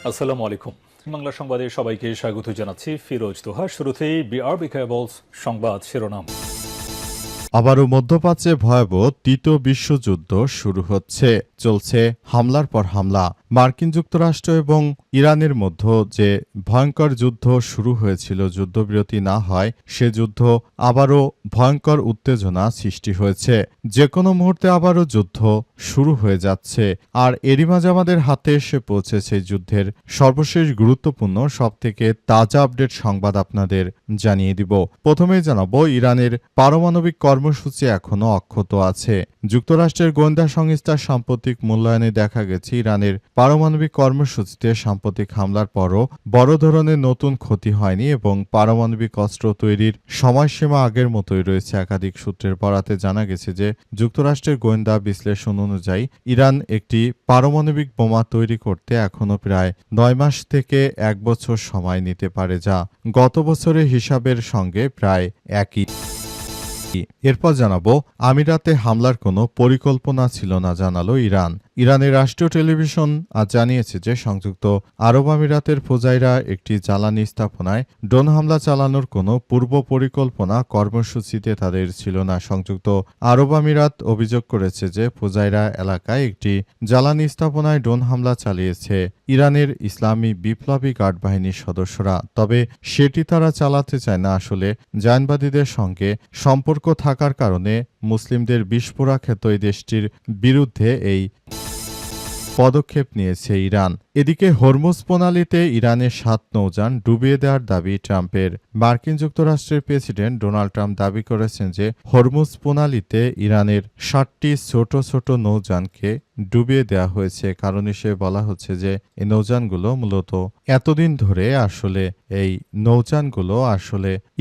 আসসালামু আলাইকুম। বাংলা সংবাদে সবাইকে স্বাগত জানাচ্ছি ফিরোজ তোহা। শুরুতেই বিআরবি কেবলস সংবাদ শিরোনাম। আবারও মধ্যপ্রাচ্যে ভয়াবহ তৃতীয় বিশ্বযুদ্ধ শুরু হচ্ছে। চলছে হামলার পর হামলা। মার্কিন যুক্তরাষ্ট্র এবং ইরানের মধ্যে যে ভয়ঙ্কর যুদ্ধ শুরু হয়েছিল, যুদ্ধবিরতি না হয় সে যুদ্ধ আবারও ভয়ঙ্কর উত্তেজনা সৃষ্টি হয়েছে। যে কোনো মুহূর্তে আবারও যুদ্ধ শুরু হয়ে যাচ্ছে। আর এরই মাঝে আমাদের হাতে এসে পৌঁছেছে যুদ্ধের সর্বশেষ গুরুত্বপূর্ণ সবথেকে তাজা আপডেট সংবাদ আপনাদের জানিয়ে দিব। প্রথমেই জানাবো, ইরানের পারমাণবিক কর্মসূচি এখনও অক্ষত আছে। যুক্তরাষ্ট্রের গোয়েন্দা সংস্থার সাম্প্রতিক মূল্যায়নে দেখা গেছে, ইরানের পারমাণবিক কর্মসূচিতে সাম্প্রতিক হামলার পরও বড় ধরনের নতুন ক্ষতি হয়নি এবং পারমাণবিক অস্ত্র তৈরির সময়সীমা আগের মতোই রয়েছে। একাধিক সূত্রের বরাতে জানা গেছে যে যুক্তরাষ্ট্রের গোয়েন্দা বিশ্লেষণ অনুযায়ী ইরান একটি পারমাণবিক বোমা তৈরি করতে এখনও প্রায় ৯ মাস থেকে ১ বছর সময় নিতে পারে, যা গত বছরের হিসাবের সঙ্গে প্রায় একই। এরপর জানাবো, আমিরাতে হামলার কোনো পরিকল্পনা ছিল না জানালো ইরান। ইরানের রাষ্ট্রীয় টেলিভিশন আজ জানিয়েছে যে সংযুক্ত আরব আমিরাতের ফুজাইরা একটি জ্বালানি স্থাপনায় ড্রোন হামলা চালানোর কোনো পূর্ব পরিকল্পনা কর্মসূচিতে তাদের ছিল না। সংযুক্ত আরব আমিরাত অভিযোগ করেছে যে ফুজাইরা এলাকায় একটি জ্বালানি স্থাপনায় ড্রোন হামলা চালিয়েছে ইরানের ইসলামী বিপ্লবী গার্ড বাহিনীর সদস্যরা। তবে সেটি তারা চালাতে চায় না। আসলে জায়নবাদীদের সঙ্গে সম্পর্ক থাকার কারণে মুসলিমদের বিস্ফোরা খ্যাত এই দেশটির বিরুদ্ধে এই পদক্ষেপ নিয়েছে ইরান। এদিকে হরমুজ প্রণালীতে ইরানের ৭ নৌযান ডুবিয়ে দেওয়ার দাবি ট্রাম্পের। মার্কিন যুক্তরাষ্ট্রের প্রেসিডেন্ট ডোনাল্ড ট্রাম্প দাবি করেছেন যে হরমুজ প্রণালীতে ইরানের ৭টি ছোট ছোট নৌযানকে ডুবিয়ে দেওয়া হয়েছে। কারণ হিসেবে বলা হচ্ছে যে এই নৌযানগুলো মূলত এতদিন ধরে এই নৌযানগুলো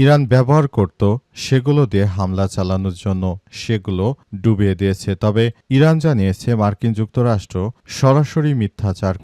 ইরান ব্যবহার করত, সেগুলো দিয়ে হামলা চালানোর জন্য সেগুলো ডুবিয়ে দিয়েছে। তবে ইরান জানিয়েছে মার্কিন যুক্তরাষ্ট্র সরাসরি মিথ্যাচার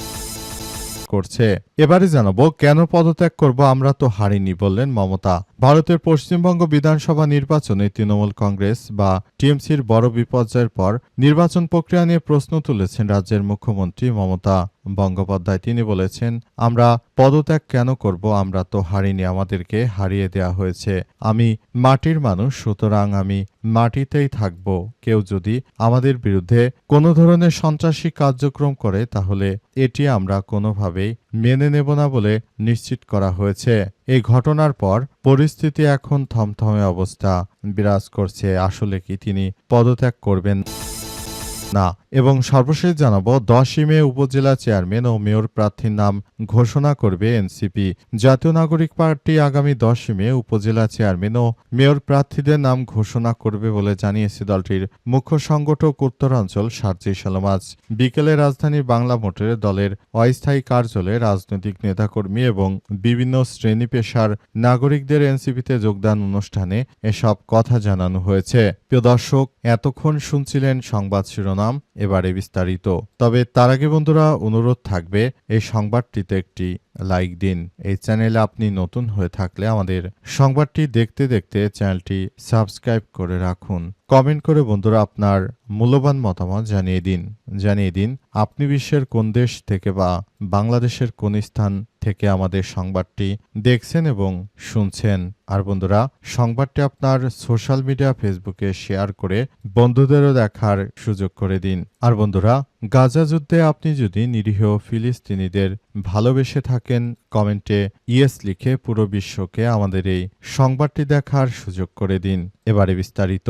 করছে। এবারে জানাবো, কেন পদত্যাগ করব, আমরা তো হারিনি বললেন মমতা। ভারতের পশ্চিমবঙ্গ বিধানসভা নির্বাচনে তৃণমূল কংগ্রেস বা টিএমসির বড় বিপর্যয়ের পর নির্বাচন প্রক্রিয়া নিয়ে প্রশ্ন তুলেছেন রাজ্যের মুখ্যমন্ত্রী মমতা বন্দ্যোপাধ্যায়। তিনি বলেছেন, আমরা পদত্যাগ কেন করব, আমরা তো হারিনি, আমাদেরকে হারিয়ে দেয়া হয়েছে। আমি মাটির মানুষ, সুতরাং আমি মাটিতেই থাকব। কেউ যদি আমাদের বিরুদ্ধে কোনো ধরনের সন্ত্রাসী কার্যক্রম করে তাহলে এটি আমরা কোনোভাবেই মেনে নেব না বলে নিশ্চিত করা হয়েছে। এই ঘটনার পর পরিস্থিতি এখন থমথমে অবস্থা বিরাজ করছে। আসলে কি তিনি পদত্যাগ করবেন না? এবং সর্বশেষ জানাবো, 10ই মে উপজেলা চেয়ারম্যান ও মেয়র প্রার্থীর নাম ঘোষণা করবে এনসিপি। জাতীয় নাগরিক পার্টি আগামী 10ই মে উপজেলা চেয়ারম্যান ও মেয়র প্রার্থীদের নাম ঘোষণা করবে বলে জানিয়েছে দলটির মুখ্য সংগঠক উত্তরাঞ্চল সার্জিস আলম। আজ বিকেলে রাজধানীর বাংলা মোটরে দলের অস্থায়ী কার্যালয়ে রাজনৈতিক নেতাকর্মী এবং বিভিন্ন শ্রেণী পেশার নাগরিকদের এনসিপিতে যোগদান অনুষ্ঠানে এসব কথা জানানো হয়েছে। প্রিয় দর্শক, এতক্ষণ শুনছিলেন সংবাদ শিরোনাম, এবারে বিস্তারিত। তবে তার আগে বন্ধুরা, অনুরোধ থাকবে এই সংবাদটিতে একটি লাইক দিন। এই চ্যানেলে আপনি নতুন হয়ে থাকলে আমাদের সংবাদটি দেখতে দেখতে চ্যানেলটি সাবস্ক্রাইব করে রাখুন। কমেন্ট করে বন্ধুরা আপনার মূল্যবান মতামত জানিয়ে দিন আপনি বিশ্বের কোন দেশ থেকে বা বাংলাদেশের কোন স্থান থেকে আমাদের সংবাদটি দেখছেন এবং শুনছেন। আর বন্ধুরা, সংবাদটি আপনার সোশ্যাল মিডিয়া ফেসবুকে শেয়ার করে বন্ধুদেরও দেখার সুযোগ করে দিন। আর বন্ধুরা, গাজা যুদ্ধে আপনি যদি নিরীহ ফিলিস্তিনিদের ভালোবেসে থাকেন, কমেন্টে ইয়েস লিখে পুরো বিশ্বকে আমাদের এই সংবাদটি দেখার সুযোগ করে দিন। এবারে বিস্তারিত।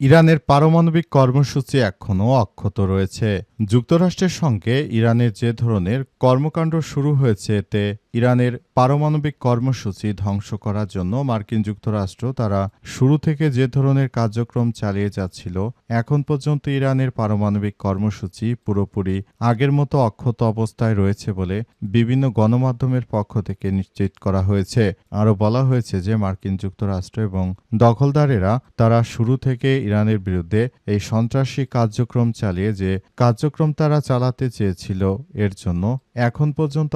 ইরানের পারমাণবিক কর্মসূচি এখনও অক্ষত রয়েছে। যুক্তরাষ্ট্রের সঙ্গে ইরানের যে ধরনের কর্মকাণ্ড শুরু হয়েছে, এতে ইরানের পারমাণবিক কর্মসূচি ধ্বংস করার জন্য মার্কিন যুক্তরাষ্ট্র তারা শুরু থেকে যে ধরনের কার্যক্রম চালিয়ে যাচ্ছিল, এখন পর্যন্ত ইরানের পারমাণবিক কর্মসূচি পুরোপুরি আগের মতো অক্ষত অবস্থায় রয়েছে বলে বিভিন্ন গণমাধ্যমের পক্ষ থেকে নিশ্চিত করা হয়েছে। আরও বলা হয়েছে যে মার্কিন যুক্তরাষ্ট্র এবং দখলদারেরা তারা শুরু থেকে ইরানের বিরুদ্ধে এই সন্ত্রাসী কার্যক্রম চালিয়ে যে কার্যক্রম তারা চালাতে চেয়েছিল, এর জন্য এখন পর্যন্ত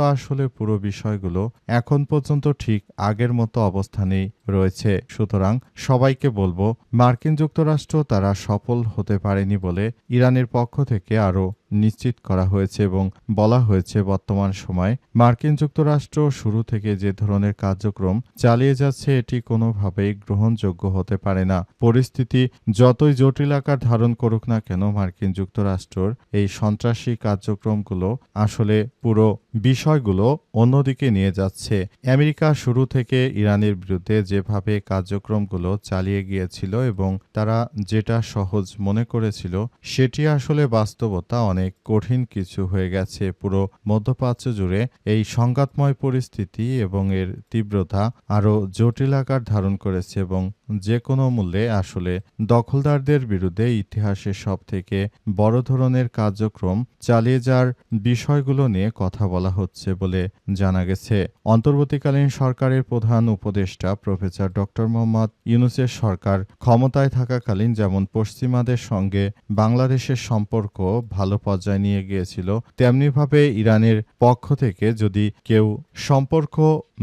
পুরো বিষয়গুলো এখন পর্যন্ত ঠিক আগের মতো অবস্থানেই রয়েছে। সুতরাং সবাইকে বলবো, মার্কিন যুক্তরাষ্ট্র তারা সফল হতে পারেনি বলে ইরানের পক্ষ থেকে আরও নিশ্চিত করা হয়েছে এবং বলা হয়েছে বর্তমান সময়ে মার্কিন যুক্তরাষ্ট্র শুরু থেকে যে ধরনের কার্যক্রম চালিয়ে যাচ্ছে এটি কোনোভাবেই গ্রহণযোগ্য হতে পারে না। পরিস্থিতি যতই জটিল আকার ধারণ করুক না কেন, মার্কিন যুক্তরাষ্ট্রের এই সন্ত্রাসী কার্যক্রমগুলো আসলে পুরো বিষয়গুলো অন্যদিকে নিয়ে যাচ্ছে। আমেরিকা শুরু থেকে ইরানের বিরুদ্ধে যেভাবে কার্যক্রমগুলো চালিয়ে গিয়েছিল এবং তারা যেটা সহজ মনে করেছিল সেটি আসলে বাস্তবতা অনেক কঠিন কিছু হয়ে গেছে। পুরো মধ্যপ্রাচ্য জুড়ে এই সংঘাতময় পরিস্থিতি এবং এর তীব্রতা আরও জটিল আকার ধারণ করেছে এবং যে কোনো মূল্যে আসলে দখলদারদের বিরুদ্ধে ইতিহাসের সবথেকে বড় ধরনের কার্যক্রম চালিয়ে যাওয়ার বিষয়গুলো নিয়ে কথা বলা হচ্ছে বলে জানা গেছে। অন্তর্বর্তীকালীন সরকারের প্রধান উপদেষ্টা প্রফেসর ডক্টর মোহাম্মদ ইউনূসের সরকার ক্ষমতায় থাকাকালীন যেমন পশ্চিমাদের সঙ্গে বাংলাদেশের সম্পর্ক ভালো পর্যায়ে নিয়ে গিয়েছিল, তেমনিভাবে ইরানের পক্ষ থেকে যদি কেউ সম্পর্ক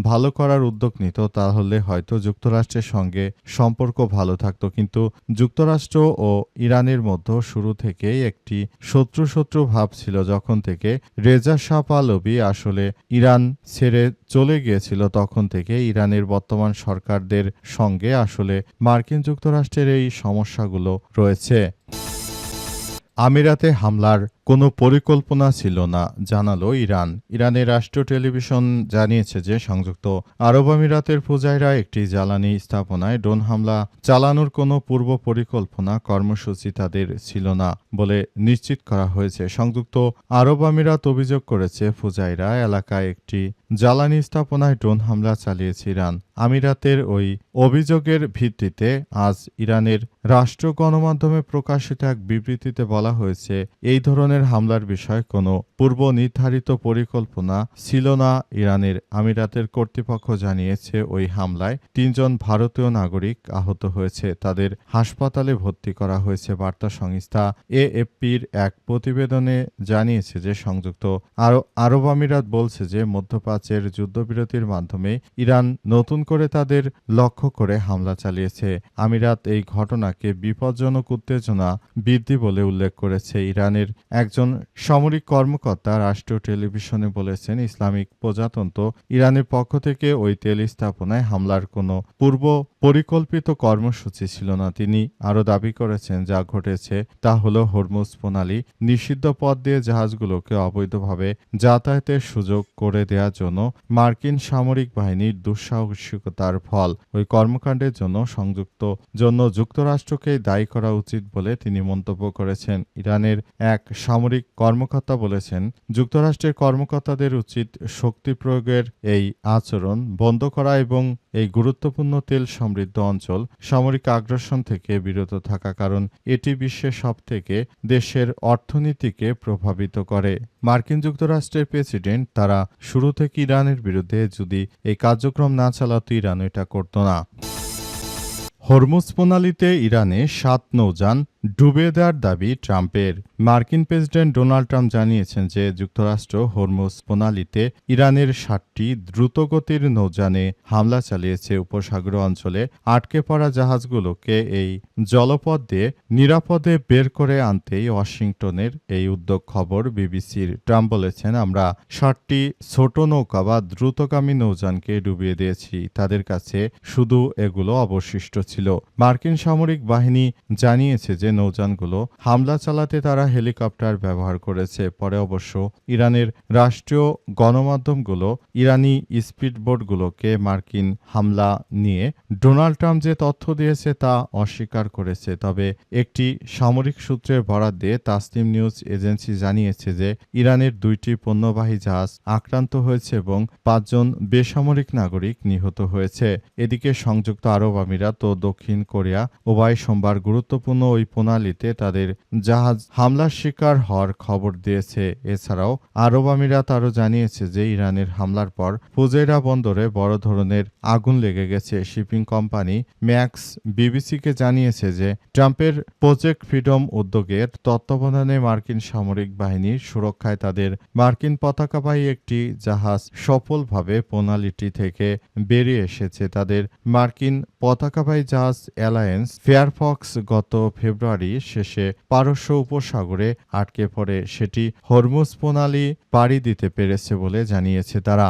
ভালো করার উদ্যোগ নিত তাহলে হয়তো যুক্তরাষ্ট্রের সঙ্গে সম্পর্ক ভালো থাকত। কিন্তু যুক্তরাষ্ট্র ও ইরানের মধ্যে শুরু থেকেই একটি শত্রু ভাব ছিল। যখন থেকে রেজা শাহ পাহলভি আসলে ইরান ছেড়ে চলে গিয়েছিল তখন থেকে ইরানের বর্তমান সরকারদের সঙ্গে আসলে মার্কিন যুক্তরাষ্ট্রের এই সমস্যাগুলো রয়েছে। আমিরাতে হামলার কোনো পরিকল্পনা ছিল না, জানালো ইরান। ইরানের রাষ্ট্রীয় টেলিভিশন জানিয়েছে যে সংযুক্ত আরব আমিরাতের ফুজাইরা একটি জ্বালানি স্থাপনায় ড্রোন হামলা চালানোর কোনো পূর্ব পরিকল্পনা কর্মসূচি তাদের ছিল না বলে নিশ্চিত করা হয়েছে। সংযুক্ত আরব আমিরাত অভিযোগ করেছে ফুজাইরা এলাকায় একটি জ্বালানি স্থাপনায় ড্রোন হামলা চালিয়েছে ইরান। আমিরাতের ওই অভিযোগের ভিত্তিতে আজ ইরানের রাষ্ট্র গণমাধ্যমে প্রকাশিত এক বিবৃতিতে বলা হয়েছে এই ধরনের হামলার বিষয়ে কোনো পূর্ব নির্ধারিত পরিকল্পনা ছিল না ইরানের। আমিরাতের কর্তৃপক্ষ জানিয়েছে ওই হামলায় ৩ জন ভারতীয় নাগরিক আহত হয়েছে, তাদের হাসপাতালে ভর্তি করা হয়েছে। বার্তা সংস্থা এএফপির এক প্রতিবেদনে জানিয়েছে যে সংযুক্ত আরব আমিরাত বলছে যে মধ্যপ্রাচ্যের যুদ্ধবিরতির মাধ্যমে ইরান নতুন করে তাদের লক্ষ্য করে হামলা চালিয়েছে। আমিরাত এই ঘটনাকে বিপজ্জনক উত্তেজনা বৃদ্ধি বলে উল্লেখ করেছে। ইরানের একজন সামরিক কর্মকর্তা রাষ্ট্রীয় টেলিভিশনে বলেছেন, ইসলামিক প্রজাতন্ত্র ইরানের পক্ষ থেকে ওই তেল স্থাপনায় হামলার কোনো পূর্ব পরিকল্পিত কর্মসূচি ছিল না। তিনি আরও দাবি করেছেন যা ঘটেছে তা হলো হরমুজ প্রণালী নিষিদ্ধ পথ দিয়ে জাহাজগুলোকে অবৈধভাবে যাতায়াতের সুযোগ করে দেওয়ার জন্য মার্কিন সামরিক বাহিনীর দুঃসাহসিকতার ফল। ওই কর্মকাণ্ডের জন্য যুক্তরাষ্ট্রকে দায়ী করা উচিত বলে তিনি মন্তব্য করেছেন। ইরানের এক সামরিক কর্মকর্তা বলেছেন, যুক্তরাষ্ট্রের কর্মকর্তাদের উচিত শক্তি প্রয়োগের এই আচরণ বন্ধ করা এবং এই গুরুত্বপূর্ণ তেল সমৃদ্ধ অঞ্চল সামরিক আগ্রাসন থেকে বিরত থাকা, কারণ এটি বিশ্বের সবথেকে দেশের অর্থনীতিকে প্রভাবিত করে। মার্কিন যুক্তরাষ্ট্রের প্রেসিডেন্ট তারা শুরু থেকে ইরানের বিরুদ্ধে যদি এই কার্যক্রম না চালাতো ইরান এটা করত না। হরমুজ প্রণালীতে ইরানে ৭ নৌযান ডুবে দেওয়ার দাবি ট্রাম্পের। মার্কিন প্রেসিডেন্ট ডোনাল্ড ট্রাম্প জানিয়েছেন যে যুক্তরাষ্ট্র হরমুজ প্রণালীতে ইরানের ৭টি দ্রুতগতির নৌযানে হামলা চালিয়েছে। উপসাগরীয় অঞ্চলে আটকে পড়া জাহাজগুলোকে এই জলপথ দিয়ে নিরাপদে বের করে আনতেই ওয়াশিংটনের এই উদ্যোগ, খবর বিবিসির। ট্রাম্প বলেছেন, আমরা ৭টি ছোট নৌকা বা দ্রুতগামী নৌযানকে ডুবিয়ে দিয়েছি, তাদের কাছে শুধু এগুলো অবশিষ্ট ছিল। মার্কিন সামরিক বাহিনী জানিয়েছে যে নৌযানগুলো হামলা চালাতে তারা হেলিকপ্টার ব্যবহার করেছে। পরে অবশ্য ইরানের রাষ্ট্রীয় গণমাধ্যমগুলো ইরানি স্পিডবোটগুলোকে মার্কিন হামলা নিয়ে ডোনাল্ড ট্রাম্প যে তথ্য দিয়েছে তা অস্বীকার করেছে। তবে একটি সামরিক সূত্রের বরাত দিয়ে তাসনিম নিউজ এজেন্সি জানিয়েছে যে ইরানের 2টি পণ্যবাহী জাহাজ আক্রান্ত হয়েছে এবং 5 জন বেসামরিক নাগরিক নিহত হয়েছে। এদিকে সংযুক্ত আরব আমিরাত ও দক্ষিণ কোরিয়া উভয় সোমবার গুরুত্বপূর্ণ ওই প্রণালীতে তাদের জাহাজ হামলার শিকার হওয়ার খবর দিয়েছে। এছাড়াও আরব আমিরাত আরও জানিয়েছে যে ইরানের হামলার পর ফুজেইরা বন্দরে বড় ধরনের আগুন লেগে গেছে। শিপিং কোম্পানি ম্যাক্স বিবিসিকে জানিয়েছে যে ট্রাম্পের প্রজেক্ট ফ্রিডম উদ্যোগের তত্ত্বাবধানে মার্কিন সামরিক বাহিনীর সুরক্ষায় তাদের মার্কিন পতাকাবাহী একটি জাহাজ সফলভাবে প্রণালীটি থেকে বেরিয়ে এসেছে। তাদের মার্কিন পতাকাবাহী জাহাজ অ্যালায়েন্স ফেয়ারফক্স গত ফেব্রুয়ারি শেষে পারস্য উপসাগরে আটকে পড়ে সেটি হরমুজ প্রণালী পাড়ি দিতে পেরেছে বলে জানিয়েছে তারা।